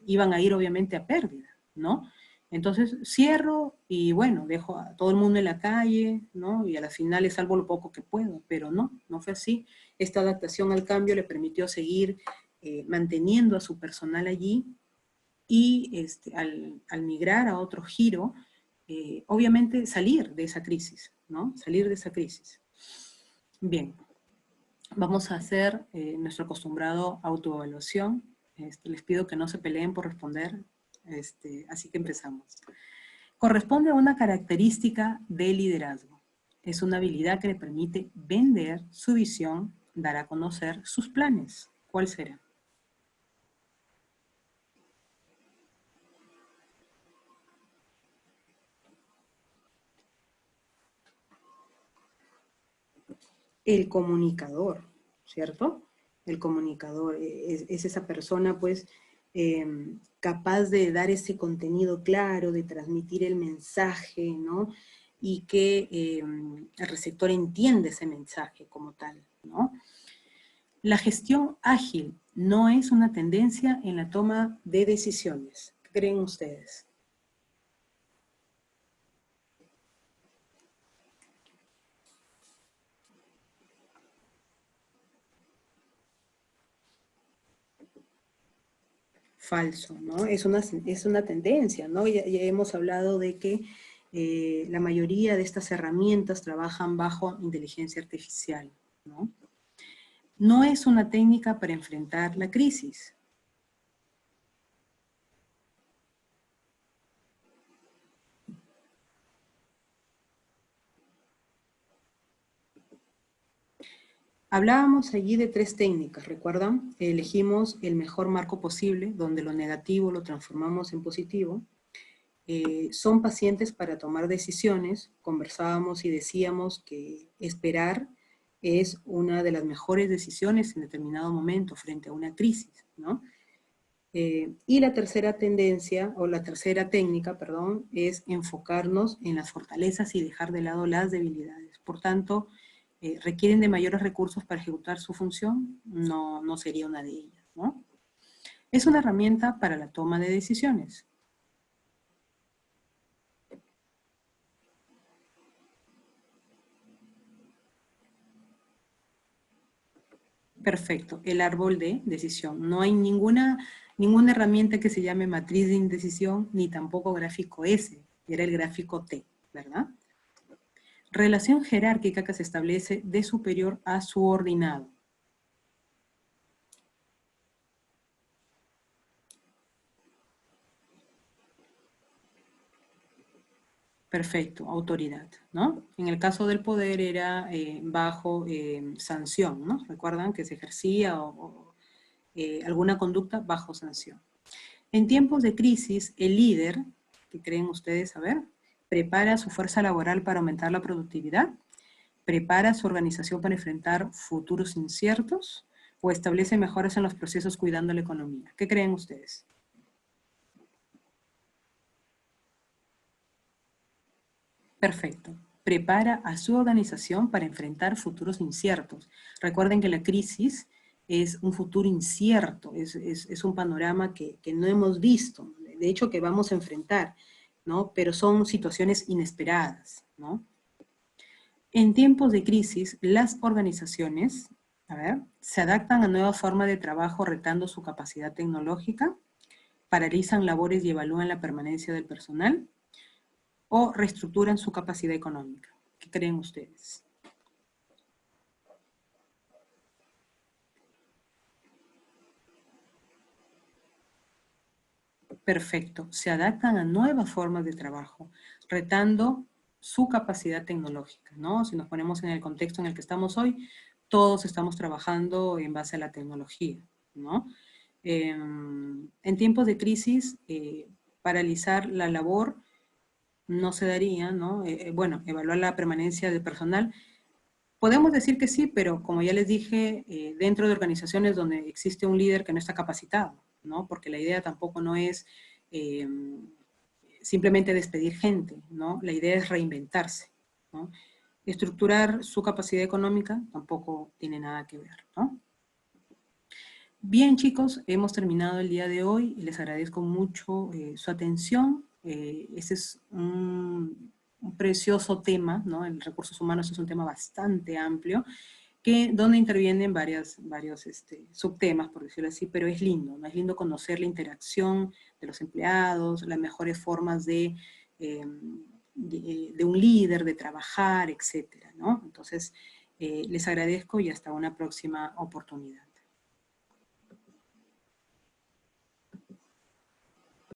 [SPEAKER 1] iban a ir obviamente a pérdida, ¿no? Entonces cierro y bueno, dejo a todo el mundo en la calle, ¿no? Y a la final le salvo lo poco que puedo, pero no fue así. Esta adaptación al cambio le permitió seguir manteniendo a su personal allí y al migrar a otro giro, obviamente salir de esa crisis, ¿no? Salir de esa crisis. Bien, vamos a hacer nuestro acostumbrado autoevaluación. Les pido que no se peleen por responder, así que empezamos. Corresponde a una característica de liderazgo. Es una habilidad que le permite vender su visión, dar a conocer sus planes. ¿Cuál será? El comunicador, ¿cierto? El comunicador es esa persona, pues, capaz de dar ese contenido claro, de transmitir el mensaje, ¿no? Y que el receptor entiende ese mensaje como tal, ¿no? La gestión ágil no es una tendencia en la toma de decisiones. ¿Qué creen ustedes? Falso, ¿no? Es una tendencia, ¿no? Ya hemos hablado de que la mayoría de estas herramientas trabajan bajo inteligencia artificial, ¿no? No es una técnica para enfrentar la crisis. Hablábamos allí de tres técnicas, ¿recuerdan? Elegimos el mejor marco posible, donde lo negativo lo transformamos en positivo. Son pacientes para tomar decisiones. Conversábamos y decíamos que esperar es una de las mejores decisiones en determinado momento frente a una crisis, ¿no? Y la tercera tendencia, o la tercera técnica, perdón, es enfocarnos en las fortalezas y dejar de lado las debilidades. Por tanto, ¿requieren de mayores recursos para ejecutar su función? No sería una de ellas, ¿no? Es una herramienta para la toma de decisiones. Perfecto, el árbol de decisión. No hay ninguna herramienta que se llame matriz de indecisión, ni tampoco gráfico S, era el gráfico T, ¿verdad? Relación jerárquica que se establece de superior a subordinado. Perfecto, autoridad, ¿no? En el caso del poder era bajo sanción, ¿no? Recuerdan que se ejercía alguna conducta bajo sanción. En tiempos de crisis, el líder, ¿qué creen ustedes saber? Prepara su fuerza laboral para aumentar la productividad, prepara su organización para enfrentar futuros inciertos o establece mejoras en los procesos cuidando la economía. ¿Qué creen ustedes? Perfecto. Prepara a su organización para enfrentar futuros inciertos. Recuerden que la crisis es un futuro incierto, es un panorama que no hemos visto, de hecho que vamos a enfrentar, ¿no? Pero son situaciones inesperadas, ¿no? En tiempos de crisis, las organizaciones, se adaptan a nuevas formas de trabajo retando su capacidad tecnológica, paralizan labores y evalúan la permanencia del personal, o reestructuran su capacidad económica. ¿Qué creen ustedes? Perfecto. Se adaptan a nuevas formas de trabajo, retando su capacidad tecnológica, ¿no? Si nos ponemos en el contexto en el que estamos hoy, todos estamos trabajando en base a la tecnología, ¿no? En tiempos de crisis, paralizar la labor no se daría, ¿no? Bueno, evaluar la permanencia del personal. Podemos decir que sí, pero como ya les dije, dentro de organizaciones donde existe un líder que no está capacitado, ¿no? Porque la idea tampoco no es simplemente despedir gente, ¿no? La idea es reinventarse, ¿no? Estructurar su capacidad económica tampoco tiene nada que ver, ¿no? Bien, chicos, hemos terminado el día de hoy y les agradezco mucho su atención. Ese es un precioso tema, ¿no? En recursos humanos es un tema bastante amplio, donde intervienen varios subtemas, por decirlo así, pero es lindo, ¿no? Es lindo conocer la interacción de los empleados, las mejores formas de un líder, de trabajar, etcétera, ¿no? Entonces, les agradezco y hasta una próxima oportunidad.